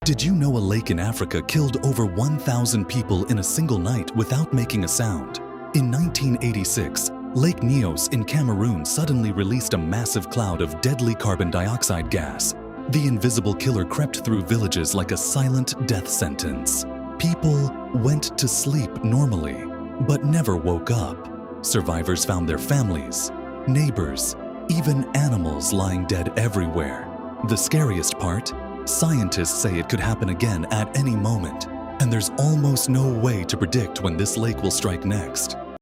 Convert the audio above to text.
Did you know a lake in Africa killed over 1,000 people in a single night without making a sound? In 1986, Lake Nyos in Cameroon suddenly released a massive cloud of deadly carbon dioxide gas. The invisible killer crept through villages like a silent death sentence. People went to sleep normally, but never woke up. Survivors found their families, neighbors, even animals lying dead everywhere. The scariest part? Scientists say it could happen again at any moment, and there's almost no way to predict when this lake will strike next.